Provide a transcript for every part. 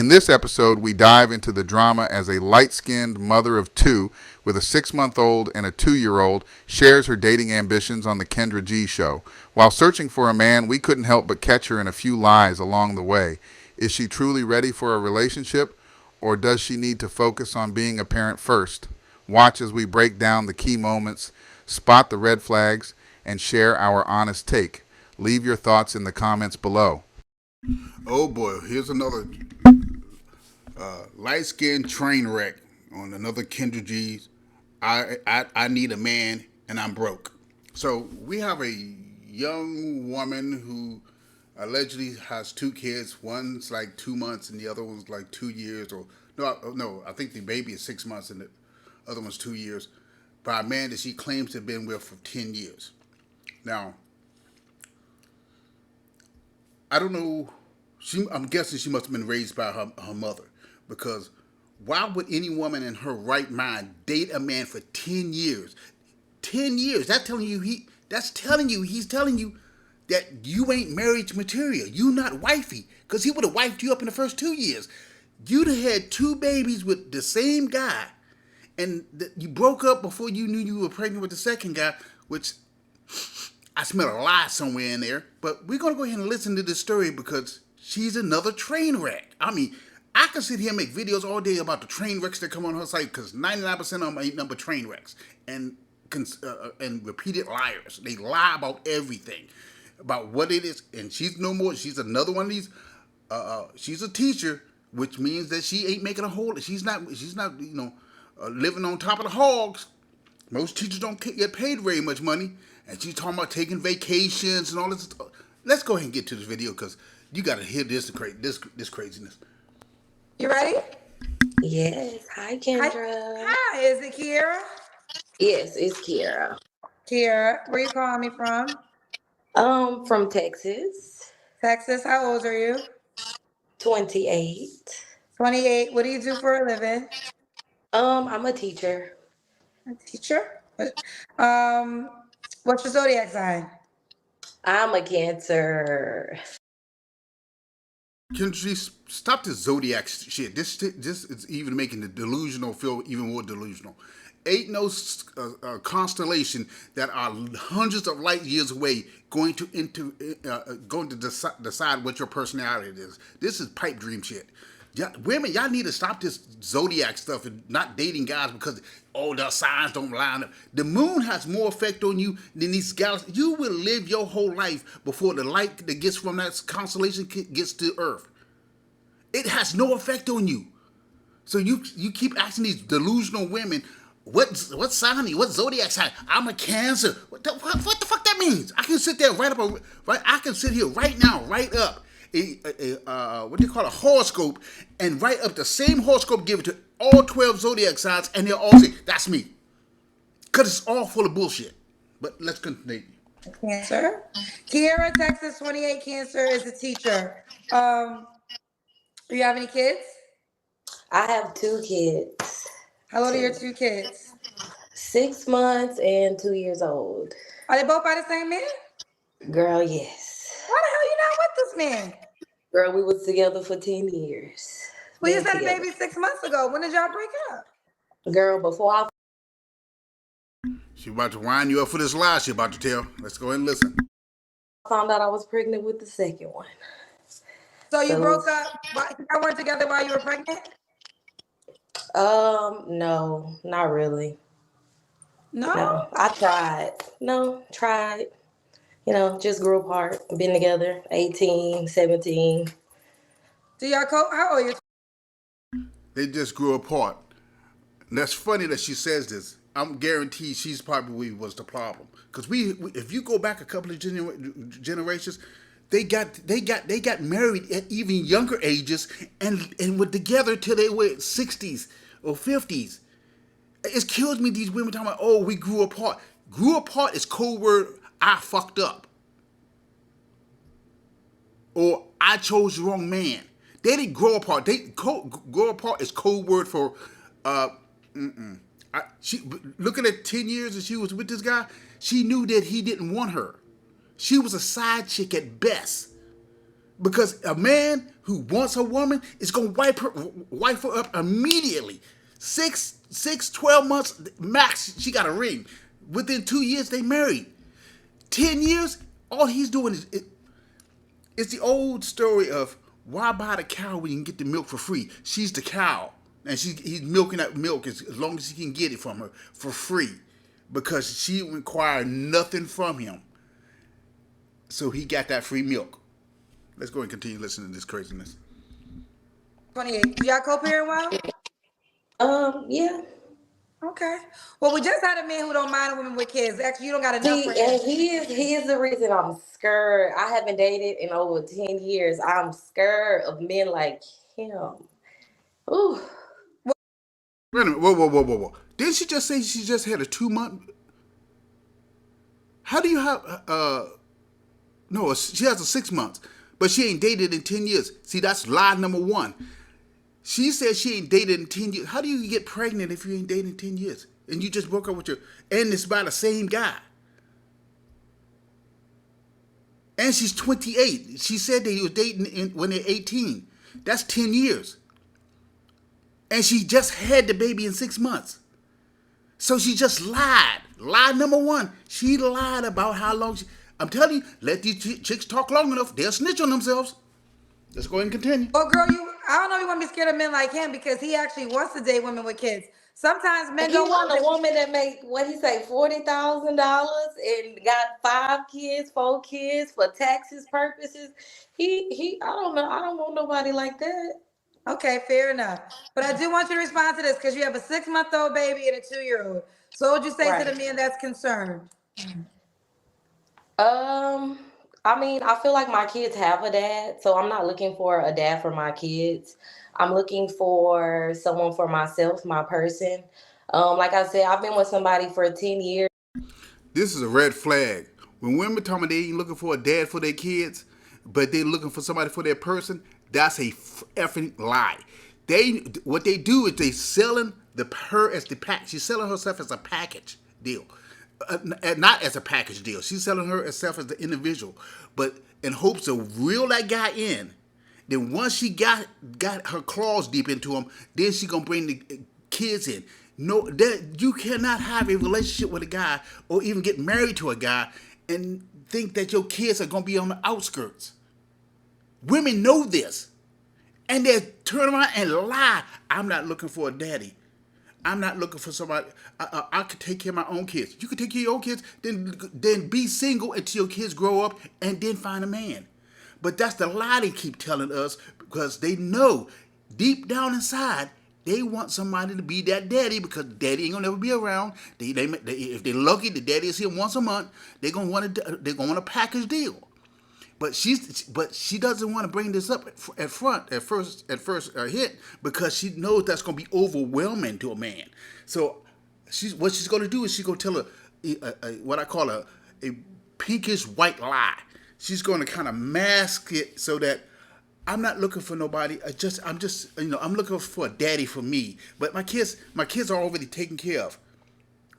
In this episode, we dive into the drama as a light-skinned mother of two with a 6-month-old and a 2-year-old shares her dating ambitions on the Kendra G Show. While searching for a man, we couldn't help but catch her in a few lies along the way. Is she truly ready for a relationship, or does she need to focus on being a parent first? Watch as we break down the key moments, spot the red flags, and share our honest take. Leave your thoughts in the comments below. Oh boy, here's another light skinned train wreck on another Kendra G's. I need a man and I'm broke. So we have a young woman who allegedly has 2 kids. One's like 2 months and the other one's like 2 years. Or no, I think the baby is 6 months and the other one's 2 years. By a man that she claims to have been with for 10 years. Now, I don't know. I'm guessing she must have been raised by her mother, because why would any woman in her right mind date a man for 10 years? 10 years. That's telling you he's telling you that you ain't marriage material. You not wifey, because he would have wifed you up in the first 2 years. You'd have had 2 babies with the same guy, and you broke up before you knew you were pregnant with the second guy, which I smell a lie somewhere in there. But we're going to go ahead and listen to this story because she's another train wreck. I mean, I can sit here and make videos all day about the train wrecks that come on her site, because 99% of them ain't number train wrecks and repeated liars. They lie about everything, about what it is. And she's no more. She's another one of these. She's a teacher, which means that she ain't making a whole. She's not. Living on top of the hogs. Most teachers don't get paid very much money, and she's talking about taking vacations and all this. Let's go ahead and get to this video, because you got to hear this craziness. You ready? Yes. Hi, Kendra. Hi. Is it Kiera? Yes, it's Kiera. Kiera, where you calling me from? From Texas. Texas. How old are you? 28. 28. What do you do for a living? I'm a teacher. A teacher. What's your zodiac sign? I'm a Cancer. Kendra, stop this zodiac shit. This is even making the delusional feel even more delusional. Ain't no constellation that are hundreds of light years away going to decide what your personality is. This is pipe dream shit. Women, y'all need to stop this zodiac stuff and not dating guys because the signs don't line up. The moon has more effect on you than these galaxies. You will live your whole life before the light that gets from that constellation gets to Earth. It has no effect on you. So you keep asking these delusional women, what sign are you? What zodiac sign? I'm a Cancer. What the fuck that means? I can sit there I can sit here right now, write up what they call a horoscope, and write up the same horoscope, give it to all 12 zodiac signs, and they'll all say, that's me. Because it's all full of bullshit. But let's continue. Cancer. Kiera, Texas, 28, Cancer, is a teacher. Do you have any kids? I have 2 kids. How old are your 2 kids? 6 months and 2 years old. Are they both by the same man? Girl, yes. Why the hell you not with this man? Girl, we was together for 10 years. Well, you said a baby 6 months ago. When did y'all break up? Girl, before I She about to wind you up for this lie she about to tell. Let's go ahead and listen. found out I was pregnant with the second one. So you broke up? I weren't together while you were pregnant? No, not really. No? I tried. Tried. Just grew apart. Been together 18, 17. Do y'all how old are you? They just grew apart. And that's funny that she says this. I'm guaranteed she's probably was the problem. Because if you go back a couple of generations, they got married at even younger ages and were together till they were 60s or 50s. It kills me, these women talking about, we grew apart. Grew apart is code word, I fucked up. Or I chose the wrong man. They didn't grow apart. Grow apart is code word for, looking at 10 years that she was with this guy, she knew that he didn't want her. She was a side chick at best. Because a man who wants a woman is gonna wipe her up immediately. 12 months max, she got a ring. Within 2 years, they married. 10 years, all he's doing is it's the old story of why buy the cow when you can get the milk for free? She's the cow, and he's milking that milk as long as he can get it from her for free, because she required nothing from him. So he got that free milk. Let's go and continue listening to this craziness. 28. Do y'all co-parent well? Yeah. Okay. Well, we just had a man who don't mind a woman with kids. Actually, you don't got enough See, for and him. he is the reason I'm scared. I haven't dated in over 10 years. I'm scared of men like him. Ooh. Wait a minute. Whoa. Didn't she just say she just had a 2 month? How do you have no, she has a 6 months, but she ain't dated in 10 years. See, that's lie number one. She said she ain't dated in 10 years. How do you get pregnant if you ain't dated in 10 years? And you just broke up with and it's by the same guy. And she's 28. She said they were dating when they're 18. That's 10 years. And she just had the baby in 6 months. So she just lied. Lie number one. She lied about how long I'm telling you, let these chicks talk long enough, they'll snitch on themselves. Let's go ahead and continue. Well, girl, I don't know if you want to be scared of men like him because he actually wants to date women with kids. Sometimes men He don't want a woman that make what he say $40,000 and got 5 kids, 4 kids for taxes purposes. He I don't know. I don't want nobody like that. Okay, fair enough. But I do want you to respond to this because you have a 6-month-old baby and a 2-year-old. So what would you say to the Right. man that's concerned? Um, I mean, I feel like my kids have a dad, so I'm not looking for a dad for my kids. I'm looking for someone for myself, my person. Like I said, I've been with somebody for 10 years. This is a red flag. When women tell me they ain't looking for a dad for their kids, but they looking for somebody for their person, that's a effing lie. What they do is they selling her as the pack. She's selling herself as a package deal, not as a package deal. She's selling herself as the individual, but in hopes to reel that guy in. Then once she got her claws deep into him, then she gonna bring the kids in. No, that you cannot have a relationship with a guy or even get married to a guy and think that your kids are gonna be on the outskirts. Women know this, and they turn around and lie. I'm not looking for a daddy. I'm not looking for somebody. I could take care of my own kids. You could take care of your own kids, then be single until your kids grow up, and then find a man. But that's the lie they keep telling us because they know deep down inside they want somebody to be that daddy because daddy ain't gonna never be around. If they're lucky, the daddy is here once a month. They're gonna want a package deal. But she doesn't want to bring this up at first hit because she knows that's going to be overwhelming to a man. So what she's going to do is she's going to tell what I call a pinkish white lie. She's going to kind of mask it so that I'm not looking for nobody. I'm looking for a daddy for me. But my kids are already taken care of.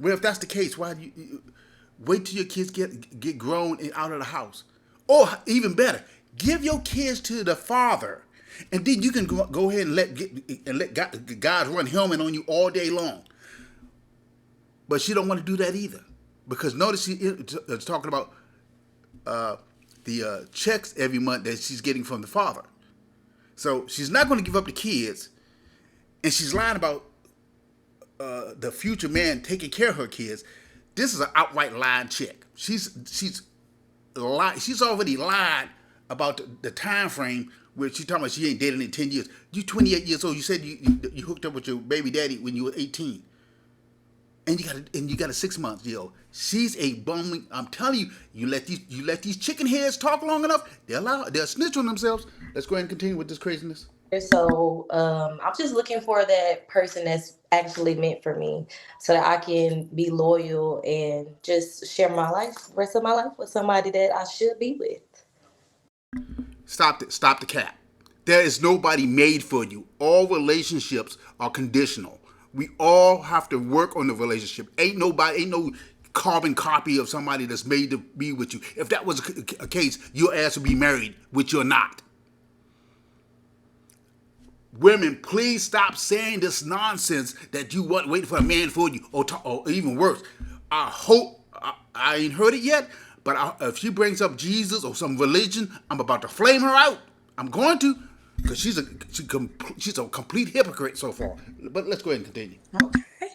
Well, if that's the case, why do you wait till your kids get grown and out of the house? Or even better, give your kids to the father, and then you can go ahead and let God run helmet on you all day long. But she don't want to do that either, because notice she is talking about the checks every month that she's getting from the father. So she's not going to give up the kids, and she's lying about the future man taking care of her kids. This is an outright lying chick. She's already lied about the time frame where she's talking about she ain't dated in 10 years. You 28 years old. You said you hooked up with your baby daddy when you were 18. And you got a 6 month deal. She's a bum. I'm telling you, you let these chicken heads talk long enough, they'll snitch on themselves. Let's go ahead and continue with this craziness. So I'm just looking for that person that's actually meant for me so that I can be loyal and just share my life, rest of my life with somebody that I should be with. Stop the cap. There is nobody made for you. All relationships are conditional. We all have to work on the relationship. Ain't no carbon copy of somebody that's made to be with you. If that was a case, your ass would be married, which you're not. Women, please stop saying this nonsense that you want waiting for a man for you, or even worse. I hope I ain't heard it yet, but if she brings up Jesus or some religion, I'm about to flame her out. I'm going to, because she's a complete hypocrite so far. But let's go ahead and continue. Okay.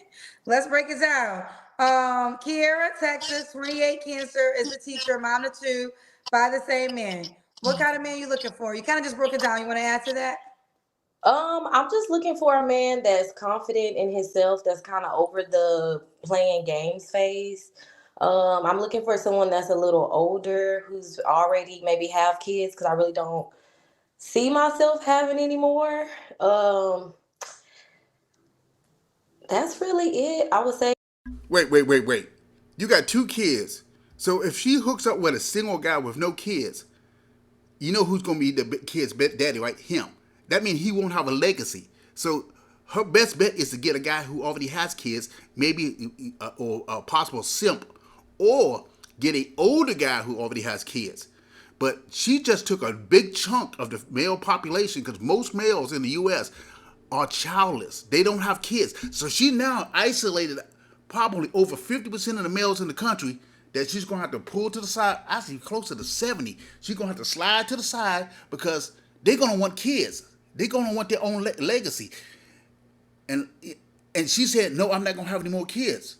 Let's break it down. Kiera, Texas, 28, Cancer, is a teacher, mom to two, by the same man. What kind of man you looking for? You kind of just broke it down. You want to add to that? I'm just looking for a man that's confident in himself, that's kind of over the playing games phase. I'm looking for someone that's a little older, who's already maybe have kids, because I really don't see myself having any more. Um, that's really it, I would say. Wait. You got 2 kids. So if she hooks up with a single guy with no kids, you know who's going to be the kid's daddy, right? Him. That means he won't have a legacy. So her best bet is to get a guy who already has kids, maybe or a possible simp, or get an older guy who already has kids. But she just took a big chunk of the male population, because most males in the U.S. are childless. They don't have kids. So she now isolated probably over 50% of the males in the country that she's going to have to pull to the side, actually closer to 70. She's going to have to slide to the side because they're going to want kids. They're going to want their own legacy. And and she said, no, I'm not going to have any more kids.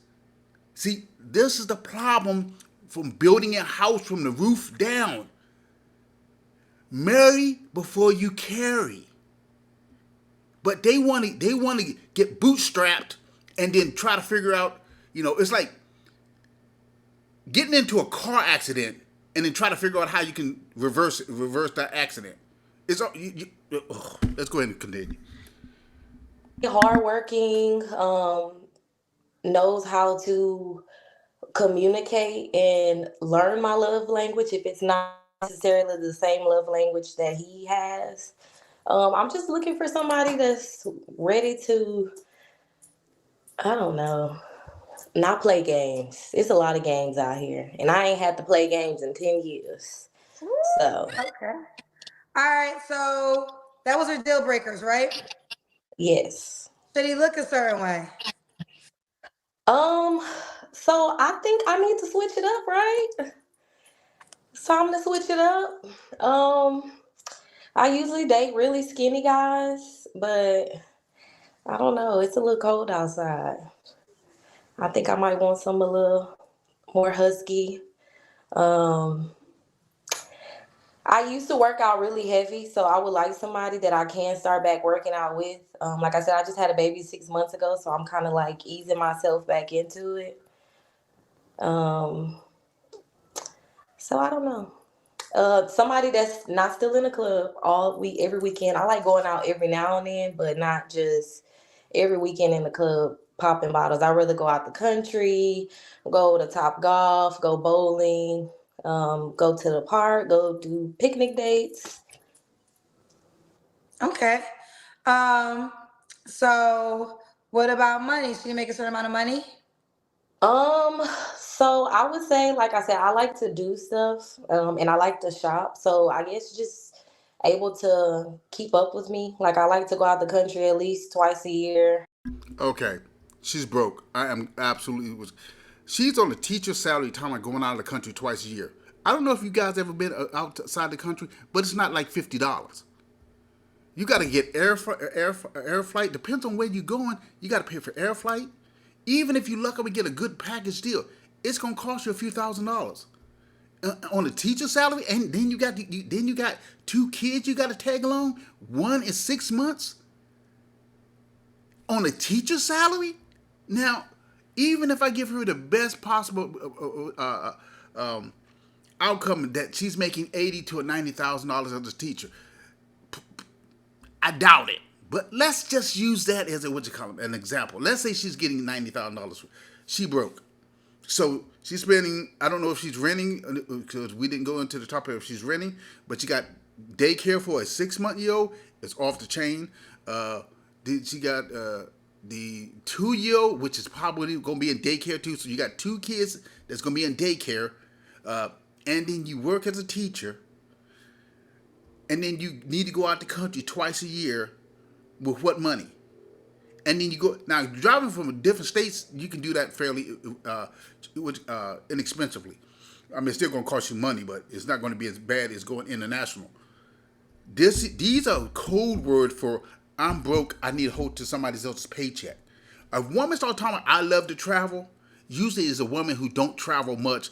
See, this is the problem from building a house from the roof down. Marry before you carry. But they want to get bootstrapped and then try to figure out, it's like getting into a car accident and then try to figure out how you can reverse that accident. Let's go ahead and continue. Hardworking, knows how to communicate and learn my love language if it's not necessarily the same love language that he has. I'm just looking for somebody that's ready to, I don't know, not play games. It's a lot of games out here, and I ain't had to play games in 10 years. So, Okay. All right. So that was her deal breakers, right? yes. Should he look a certain way? Um, so I think I need to switch it up, right? It's time to switch it up. Um, I usually date really skinny guys, but I don't know. It's a little cold outside. I think I might want some a little more husky. Um, I used to work out really heavy, so I would like somebody that I can start back working out with. Like I said, I just had a baby 6 months ago, so I'm kind of like easing myself back into it. Um, so I don't know. Somebody that's not still in the club all week, every weekend. I like going out every now and then, but not just every weekend in the club popping bottles. I'd rather go out the country, go to Top Golf, go bowling, go to the park, go do picnic dates. Okay. Um, so what about money? Should you make a certain amount of money? Um, so I would say, like I said, I like to do stuff, and I like to shop. So I guess just able to keep up with me. Like I like to go out the country at least twice a year. Okay, she's broke. I am absolutely was. She's on a teacher salary, time like going out of the country twice a year. I don't know if you guys ever been outside the country, but it's not like $50. You got to get air flight. Depends on where you're going. You got to pay for air flight. Even if you luck up and get a good package deal, it's gonna cost you a few $1,000s on the teacher salary. And then you got 2 kids you got to tag along. One is 6 months on a teacher salary. Now, even if I give her the best possible outcome that she's making $80,000 to $90,000 as a teacher, I doubt it. But let's just use that as an example. Let's say she's getting $90,000. She broke. So she's spending, I don't know if she's renting, because we didn't go into the topic if she's renting, but she got daycare for a 6-month-old. It's off the chain. She got the 2-year-old, which is probably going to be in daycare too. So you got 2 kids that's going to be in daycare. And then you work as a teacher. And then you need to go out the country twice a year. With what money? And then you go now driving from different states. You can do that fairly inexpensively. I mean, it's still going to cost you money, but it's not going to be as bad as going international. These are code word for I'm broke. I need to hold to somebody else's paycheck. A woman starts talking about I love to travel. Usually, is a woman who don't travel much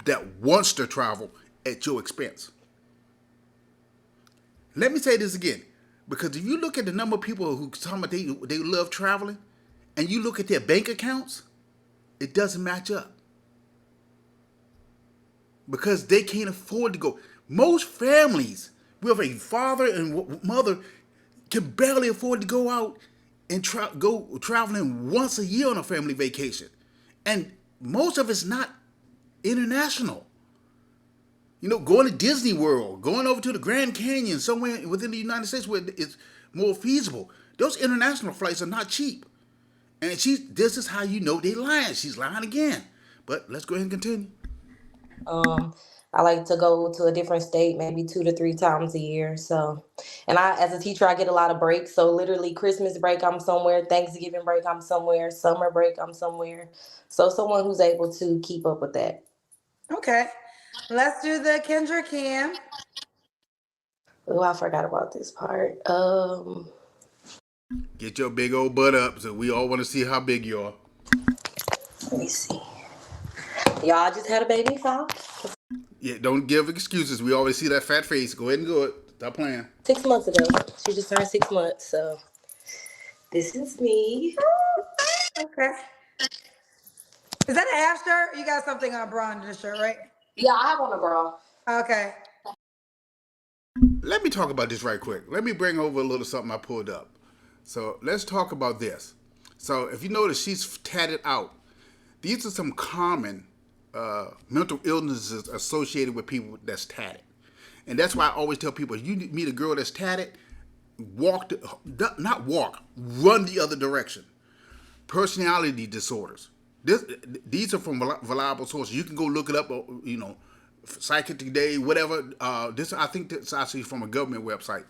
that wants to travel at your expense. Let me say this again, because if you look at the number of people who talk about they love traveling, and you look at their bank accounts, it doesn't match up because they can't afford to go. Most families with a father and mother can barely afford to go out and go traveling once a year on a family vacation, and most of it's not international. You know, going to Disney World, going over to the Grand Canyon, somewhere within the United States where it's more feasible. Those international flights are not cheap. And this is how you know they lying. She's lying again. But let's go ahead and continue. I like to go to a different state maybe 2 to 3 times a year. So, and as a teacher, I get a lot of breaks. So literally Christmas break, I'm somewhere. Thanksgiving break, I'm somewhere. Summer break, I'm somewhere. So someone who's able to keep up with that. Okay. Let's do the Kendra Cam. Oh, I forgot about this part. Get your big old butt up so we all want to see how big you are. Let me see. Y'all just had a baby, so Yeah, don't give excuses. We always see that fat face. Go ahead and do it. Stop playing. 6 months ago. She just turned 6 months, so this is me. Okay. Is that a half shirt? You got something on bra under the shirt, right? Yeah, I have on a bra. Okay. Let me talk about this right quick. Let me bring over a little something I pulled up. So let's talk about this. So if you notice, she's tatted out. These are some common mental illnesses associated with people that's tatted. And that's why I always tell people, if you meet a girl that's tatted, run the other direction. Personality disorders. These are from reliable sources. You can go look it up, you know, Psychic Today, whatever. I think that's actually from a government website.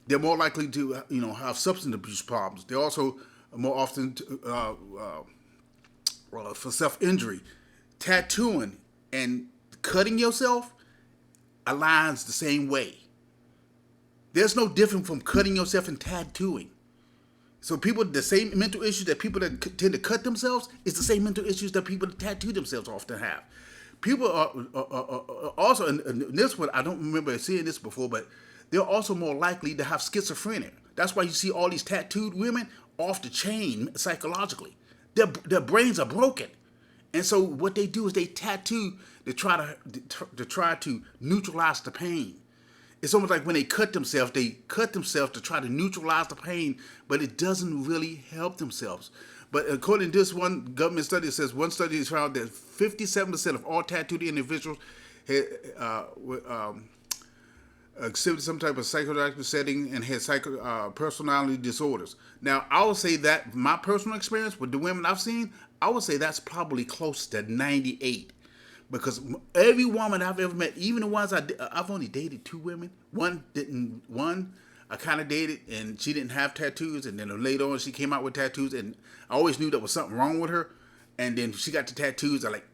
They're more likely to, you know, have substance abuse problems. They're also more often for self-injury. Tattooing and cutting yourself aligns the same way. There's no different from cutting yourself and tattooing. So people, the same mental issues that people that tend to cut themselves is the same mental issues that people that tattoo themselves often have. People are also, and this one, I don't remember seeing this before, but they're also more likely to have schizophrenia. That's why you see all these tattooed women off the chain psychologically. Their brains are broken. And so what they do is they tattoo to try to neutralize the pain. It's almost like when they cut themselves to try to neutralize the pain, but it doesn't really help themselves. But according to this one government study, it says one study has found that 57% of all tattooed individuals had, exhibited some type of psychological setting and had personality disorders. Now, I would say that my personal experience with the women I've seen, I would say that's probably close to 98. Because every woman I've ever met, even the ones I've only dated 2 women. One I kind of dated and she didn't have tattoos, and then later on she came out with tattoos, and I always knew there was something wrong with her. And then she got the tattoos, I'm like,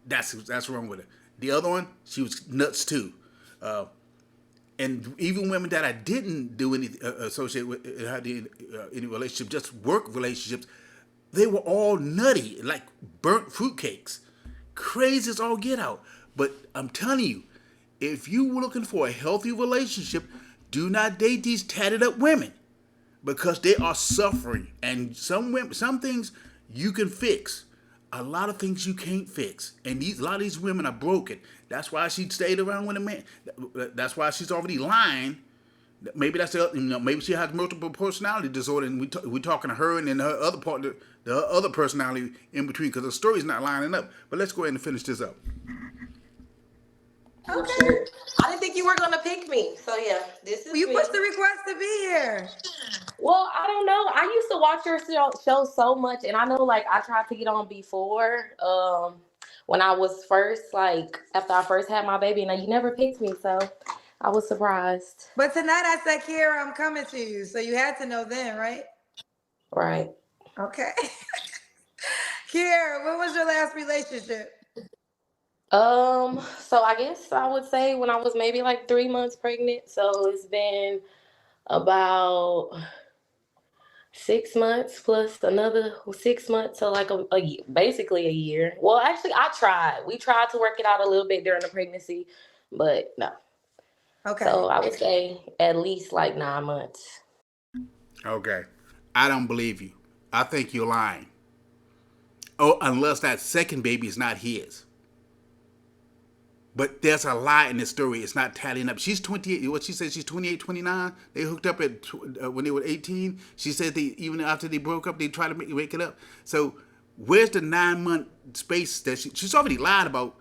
that's wrong with her. The other one, she was nuts too. And even women that I didn't do any associate with, had any relationship, just work relationships, they were all nutty, like burnt fruitcakes. Crazy as all get out. But I'm telling you, if you were looking for a healthy relationship, do not date these tatted up women, because they are suffering. And some things you can fix. A lot of things you can't fix. And a lot of these women are broken. That's why she stayed around with a man. That's why she's already lying. Maybe that's maybe she has multiple personality disorder, and we're talking to her and then her other partner, the other personality in between, because the story's not lining up. But let's go ahead and finish this up. Okay. I didn't think you were gonna pick me, so yeah, this is. You me. pushed the request to be here. Well, I don't know. I used to watch your show so much, and I know, like, I tried to get on before, when I was first, like, after I first had my baby, and you never picked me, so I was surprised. But tonight I said, Kiera, I'm coming to you. So you had to know then, right? Right. Okay. Kiera, when was your last relationship? So I guess I would say when I was maybe like 3 months pregnant. So it's been about 6 months plus another 6 months, so like basically a year. Well, actually, we tried to work it out a little bit during the pregnancy, but no. Okay. So I would say at least like 9 months. Okay. I don't believe you. I think you're lying. Oh, unless that second baby is not his. But there's a lie in this story. It's not tallying up. She's 28. What she said, she's 28, 29. They hooked up when they were 18. She said even after they broke up, they tried to make it up. So where's the 9-month space that she's already lied about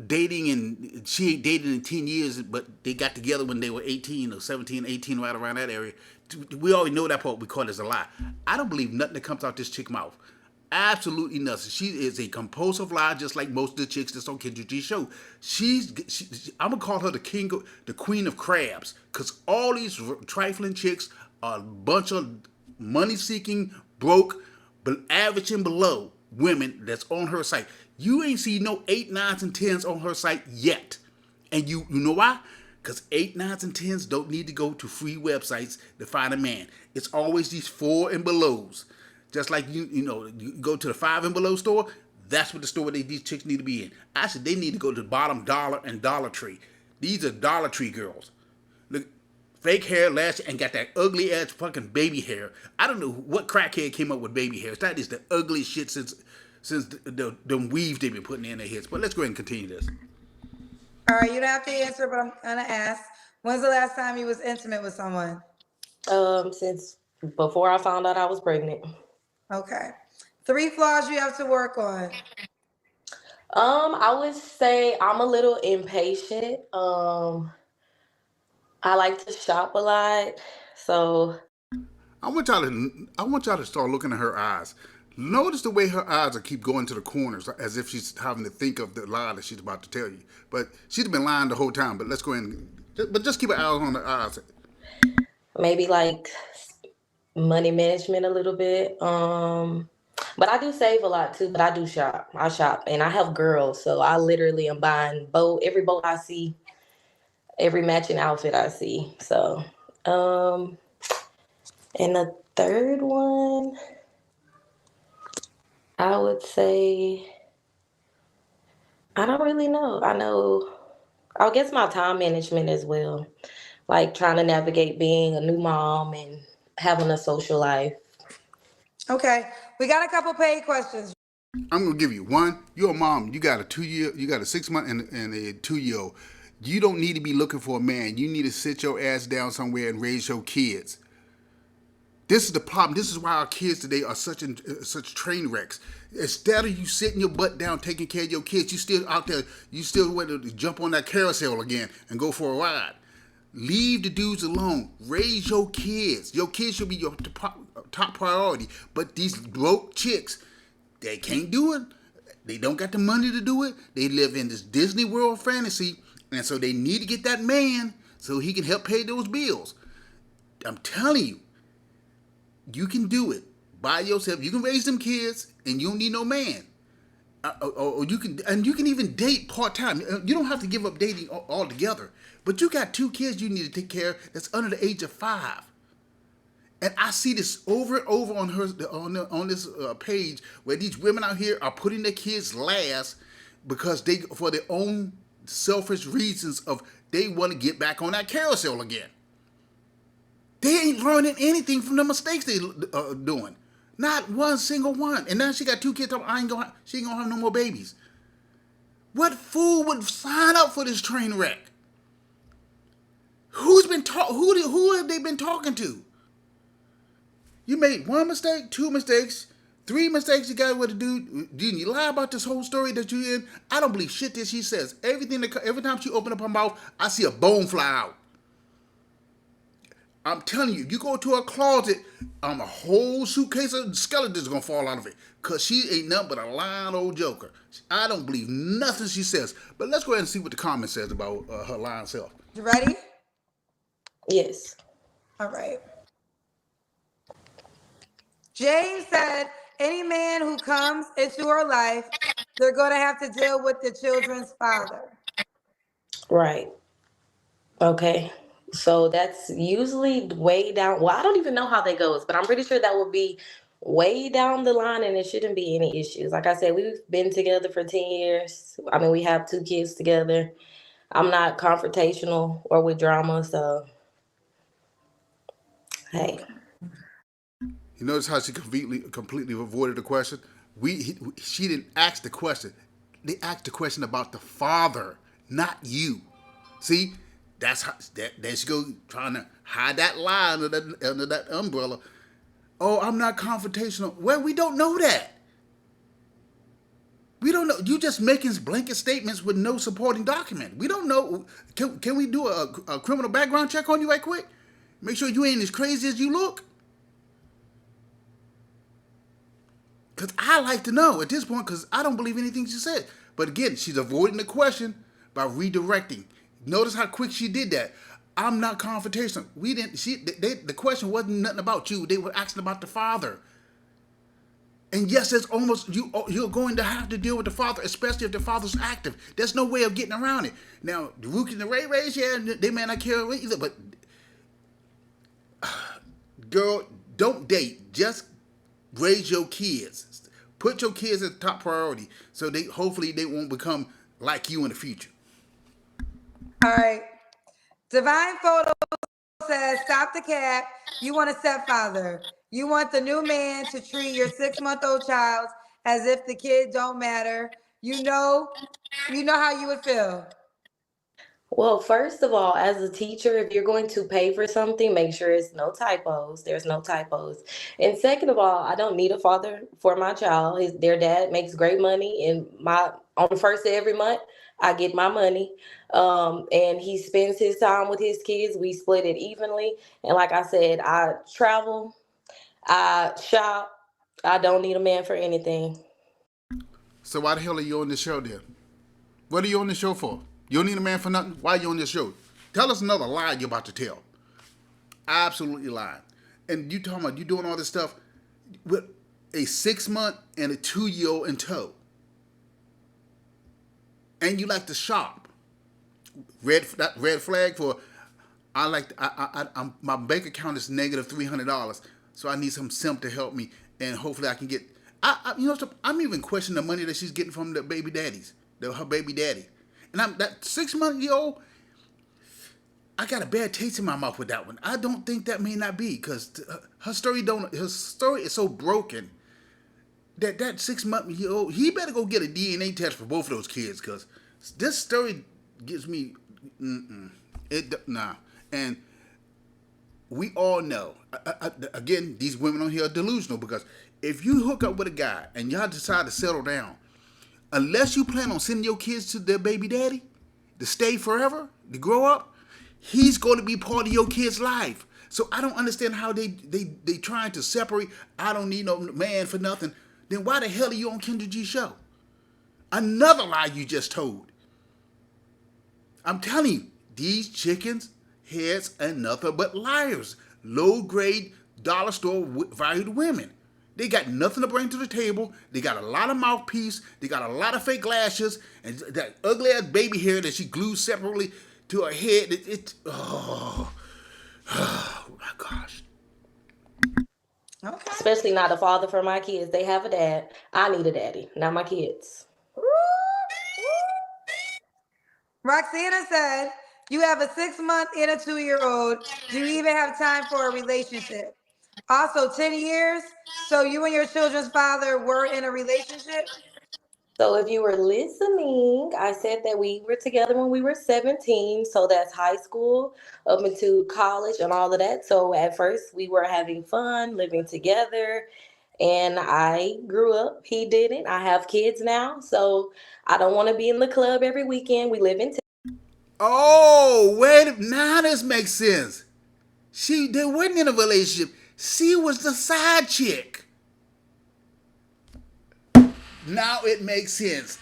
dating, and she ain't dated in 10 years, but they got together when they were 18 or 17, 18, right around that area. We already know that part. We call it as a lie. I don't believe nothing that comes out this chick's mouth. Absolutely nothing. She is a compulsive liar, just like most of the chicks that's on Kendra G Show. I'm gonna call her the queen of crabs, because all these trifling chicks are a bunch of money-seeking, broke, but average and below women that's on her site. You ain't see no 8, 9s, and 10s on her site yet, and you know why? Because 8, 9s, and 10s don't need to go to free websites to find a man. It's always these 4 and belows. Just like you go to the 5 and below store, that's what the store these chicks need to be in. Actually, they need to go to the bottom dollar and Dollar Tree. These are Dollar Tree girls. Look, fake hair, lash, and got that ugly ass fucking baby hair. I don't know what crackhead came up with baby hair. That is the ugliest shit since the weaves they've been putting in their heads. But let's go ahead and continue this. All right, you don't have to answer, but I'm gonna ask. When's the last time you was intimate with someone? Since before I found out I was pregnant. Okay. 3 flaws you have to work on. I would say I'm a little impatient. I like to shop a lot, so I want y'all to start looking at her eyes. Notice the way her eyes are keep going to the corners, as if she's having to think of the lie that she's about to tell you. But she's been lying the whole time. But let's go ahead but just keep an eye on her eyes. maybe like money management a little bit. But I do save a lot too. But I do shop. I shop, and I have girls, so I literally am buying every boat I see, every matching outfit I see. So, and the third one, I would say, I don't really know. I guess my time management as well, like trying to navigate being a new mom and having a social life. Okay, we got a couple paid questions. I'm gonna give you one. You're a mom. You got a 2-year, you got a 6-month and a 2-year-old. You don't need to be looking for a man. You need to sit your ass down somewhere and raise your kids. This is the problem. This is why our kids today are such train wrecks. Instead of you sitting your butt down taking care of your kids, you still out there. You still want to jump on that carousel again and go for a ride. Leave the dudes alone. Raise your kids. Your kids should be your top priority. But these broke chicks, they can't do it. They don't got the money to do it. They live in this Disney World fantasy, and so they need to get that man so he can help pay those bills. I'm telling you, you can do it by yourself. You can raise them kids, and you don't need no man. Or you can even date part time. You don't have to give up dating altogether. But you got 2 kids you need to take care of that's under the age of 5. And I see this over and over on this page where these women out here are putting their kids last because for their own selfish reasons of they want to get back on that carousel again. They ain't learning anything from the mistakes they are doing. Not one single one. And now she got 2 kids. She ain't gonna have no more babies. What fool would sign up for this train wreck? Who have they been talking to? You made 1 mistake, 2 mistakes, 3 mistakes. You got what to do. Didn't you lie about this whole story that you in? I don't believe shit that she says. Every time she open up her mouth, I see a bone fly out. I'm telling you, you go to a closet, a whole suitcase of skeletons gonna fall out of it. Cause she ain't nothing but a lying old joker. I don't believe nothing she says. But let's go ahead and see what the comment says about her lying self. You ready? Yes. All right. James said, any man who comes into her life, they're going to have to deal with the children's father. Right. Okay. So that's usually way down. Well, I don't even know how that goes, but I'm pretty sure that will be way down the line and it shouldn't be any issues. Like I said, we've been together for 10 years. I mean, we have 2 kids together. I'm not confrontational or with drama, so hey. Okay. You notice how she completely avoided the question? She didn't ask the question. They asked the question about the father, not you. See, that's how there she go trying to hide that lie under that umbrella. Oh, I'm not confrontational. Well, we don't know that. We don't know. You just making blanket statements with no supporting document. We don't know. Can we do a criminal background check on you right quick? Make sure you ain't as crazy as you look. Because I like to know at this point, because I don't believe anything she said. But again, she's avoiding the question by redirecting. Notice how quick she did that. I'm not confrontational. We didn't. The question wasn't nothing about you. They were asking about the father. And yes, it's almost you're going to have to deal with the father, especially if the father's active. There's no way of getting around it. Now, the Rookie and the Ray Rays, yeah, they may not care either, but girl, don't date. Just raise your kids. Put your kids as top priority, so they hopefully they won't become like you in the future. All right. Divine Photo says, stop the cap. You want a stepfather. You want the new man to treat your 6-month-old child as if the kid don't matter. You know how you would feel. Well, first of all, as a teacher, if you're going to pay for something, make sure it's no typos. There's no typos. And second of all, I don't need a father for my child. Their dad makes great money, and my on the first of every month, I get my money. And he spends his time with his kids. We split it evenly. And like I said, I travel, I shop. I don't need a man for anything. So why the hell are you on this show then? What are you on this show for? You don't need a man for nothing. Why are you on this show? Tell us another lie you're about to tell. Absolutely lying. And you talking about you doing all this stuff with a 6-month and a 2-year old in tow, and you like to shop. Red flag for I like to, I'm my bank account is negative $300, so I need some simp to help me, and hopefully I can get. I'm even questioning the money that she's getting from the baby daddies, her baby daddy, and I'm that 6-month old. I got a bad taste in my mouth with that one. I don't think that may not be because her story is so broken that 6-month old he better go get a DNA test for both of those kids because this story gives me nah. And we all know again these women on here are delusional because if you hook up with a guy and y'all decide to settle down, unless you plan on sending your kids to their baby daddy to stay forever, to grow up, he's going to be part of your kid's life. So I don't understand how they trying to separate. I don't need no man for nothing. Then why the hell are you on Kendra G Show? Another lie you just told. I'm telling you, these chickens heads are nothing but liars. Low grade dollar store valued women. They got nothing to bring to the table. They got a lot of mouthpiece. They got a lot of fake lashes and that ugly ass baby hair that she glues separately to her head. Oh my gosh. Okay. Especially not a father for my kids. They have a dad. I need a daddy, not my kids. Roxana said, you have a 6-month and a 2-year-old. Do you even have time for a relationship? Also, 10 years. So you and your children's father were in a relationship? So if you were listening, I said that we were together when we were 17. So that's high school up into college and all of that. So at first we were having fun, living together. And I grew up. He didn't. I have kids now. So I don't want to be in the club every weekend. We live in Oh, wait. Now this makes sense. They weren't in a relationship. She was the side chick. Now it makes sense.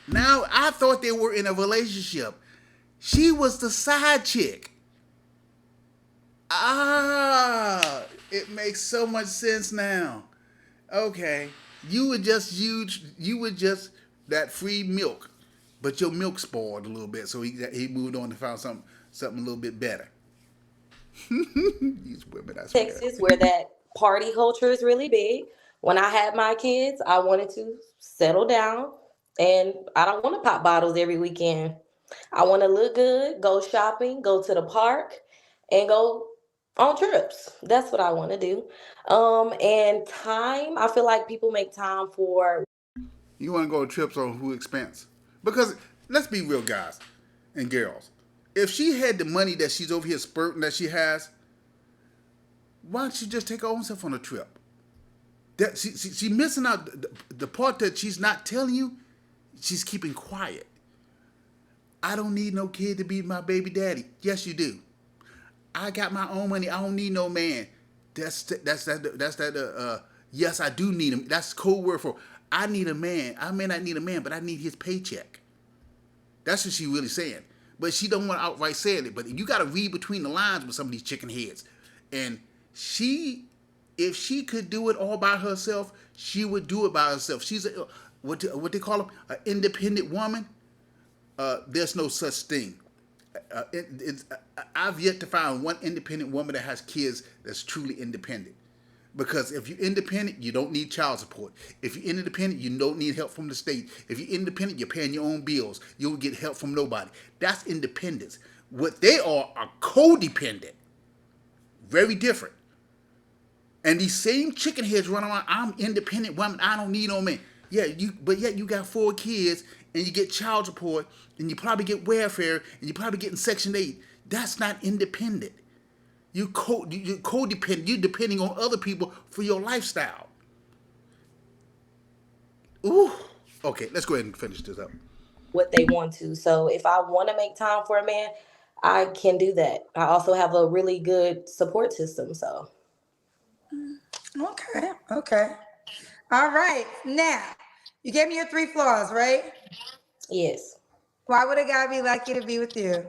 Now I thought they were in a relationship. She was the side chick. Ah, it makes so much sense now. Okay, you were just that free milk, but your milk spoiled a little bit, so he moved on and found something a little bit better. These women, I swear. Texas, where that party culture is really big. When I had my kids, I wanted to settle down, and I don't want to pop bottles every weekend. I want to look good, go shopping, go to the park, and go on trips. That's what I want to do. And time, I feel like people make time for. You want to go on trips on who expense? Because let's be real, guys and girls. If she had the money that she's over here spurting that she has, why don't she just take her own self on a trip? That she missing out the part that she's not telling you. She's keeping quiet. I don't need no kid to be my baby daddy. Yes, you do. I got my own money. I don't need no man. That's that. Yes, I do need him. That's code word for I need a man. I may not need a man, but I need his paycheck. That's what she really saying. But she don't want to outright say it. But you got to read between the lines with some of these chicken heads. And she, if she could do it all by herself, she would do it by herself. She's a, what they call them, an independent woman. There's no such thing. I've yet to find one independent woman that has kids that's truly independent. Because if you're independent, you don't need child support. If you're independent, you don't need help from the state. If you're independent, you're paying your own bills. You don't get help from nobody. That's independence. What they are codependent. Very different. And these same chicken heads run around, I'm independent woman, I don't need no man. Yeah, but yet you got 4 kids and you get child support and you probably get welfare and you probably getting Section 8. That's not independent. You're codependent. You're depending on other people for your lifestyle. Ooh. Okay, let's go ahead and finish this up. What they want to. So if I want to make time for a man, I can do that. I also have a really good support system. So Okay. Okay. All right. Now, you gave me your 3 flaws, right? yes. Why would a guy be lucky to be with you?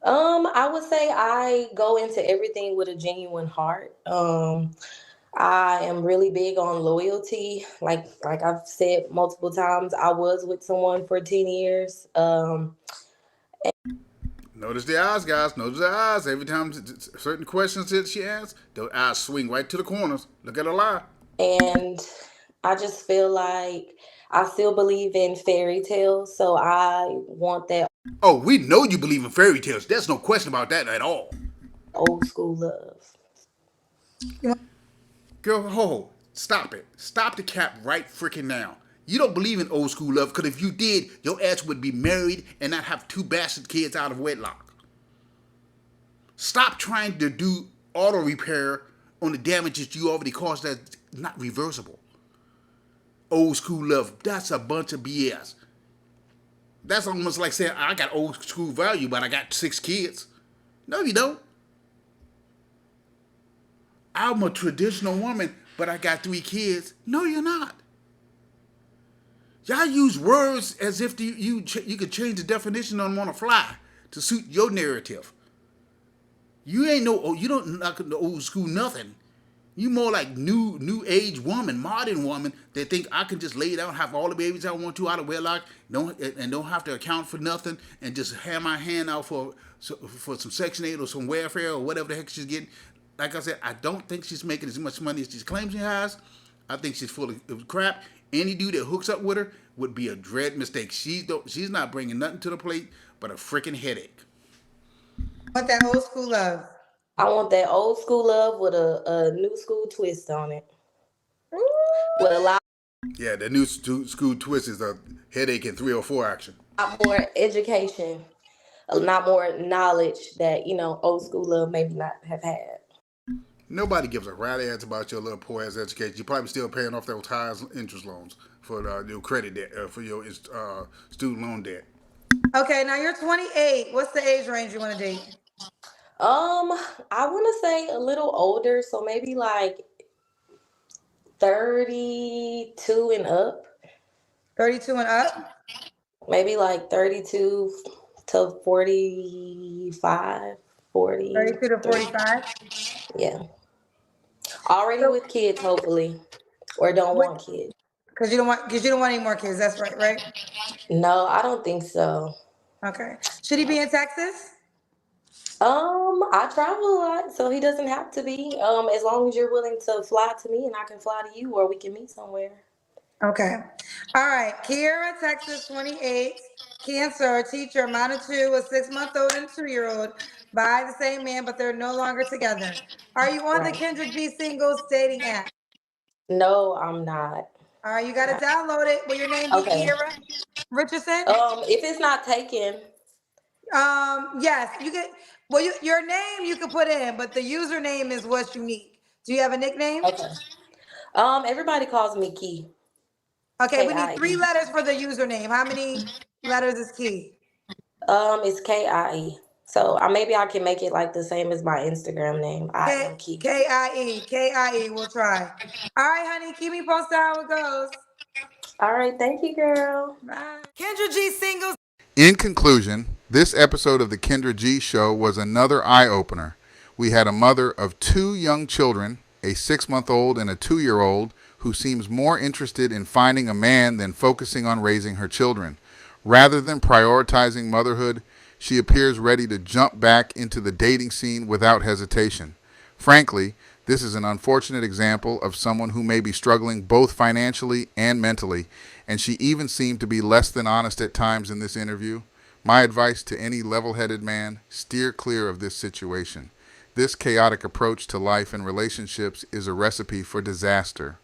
I would say I go into everything with a genuine heart. I am really big on loyalty. Like I've said multiple times, I was with someone for 10 years. Notice the eyes, guys. Notice the eyes. Every time certain questions that she asks, the eyes swing right to the corners. Look at her lie. And I just feel like I still believe in fairy tales, so I want that Oh, we know you believe in fairy tales. There's no question about that at all. old school love. Girl, ho, stop it. Stop the cap right freaking now. You don't believe in old school love because if you did, your ass would be married and not have 2 bastard kids out of wedlock. Stop trying to do auto repair on the damages you already caused that's not reversible. Old school love, that's a bunch of BS. That's almost like saying I got old school value, but I got 6 kids. No, you don't. I'm a traditional woman, but I got 3 kids. No, you're not. Y'all use words as if you could change the definition on them on the fly to suit your narrative. You don't knock the old school nothing. You more like new age woman, modern woman that think I can just lay down, have all the babies I want to out of wedlock, don't have to account for nothing, and just have my hand out for some Section 8 or some welfare or whatever the heck she's getting. Like I said, I don't think she's making as much money as she claims she has. I think she's full of crap. Any dude that hooks up with her would be a dread mistake. She's not bringing nothing to the plate but a freaking headache. Want that old school love? I want that old school love with a new school twist on it. With a lot Yeah, the new school twist is a headache and 304 action. more education, a lot more knowledge that, old school love maybe not have had. Nobody gives a rat ass about your little poor ass education. You're probably still paying off those high interest loans for your credit debt, for your student loan debt. Okay, now you're 28. What's the age range you want to date? I want to say a little older, so maybe like 32 and up. 32 and up? Maybe like 32, to 45, 32 to 43. 45. Yeah. Already So, with kids, hopefully, or don't want kids. because you don't want any more kids. That's right, right? No, I don't think so. Okay. Should he be in Texas? I travel a lot, so he doesn't have to be. As long as you're willing to fly to me and I can fly to you, or we can meet somewhere. Okay. All right. Kiera, Texas, 28, Cancer, teacher, mom of two, a 6-month-old and a 2-year-old, by the same man, but they're no longer together. Are you on the Right. Kendra G singles dating app? No, I'm not. All right, you got to download it. Will your name be Okay. Kiera Richardson? If it's not taken, Yes, you get. Well, your name you can put in, but the username is what's unique. Do you have a nickname? okay. Everybody calls me Key. Okay, we need 3 KIE. letters for the username. How many letters is key? It's KIE. So maybe I can make it like the same as my Instagram name. I am Key. K-I-E. We'll try. All right, honey, keep me posted how it goes. All right, thank you, girl. Bye. Kendra G singles. In conclusion, this episode of the Kendra G Show was another eye-opener. We had a mother of 2 young children, a 6-month-old and a 2-year-old, who seems more interested in finding a man than focusing on raising her children. Rather than prioritizing motherhood, she appears ready to jump back into the dating scene without hesitation. Frankly, this is an unfortunate example of someone who may be struggling both financially and mentally, and she even seemed to be less than honest at times in this interview. My advice to any level-headed man, steer clear of this situation. This chaotic approach to life and relationships is a recipe for disaster.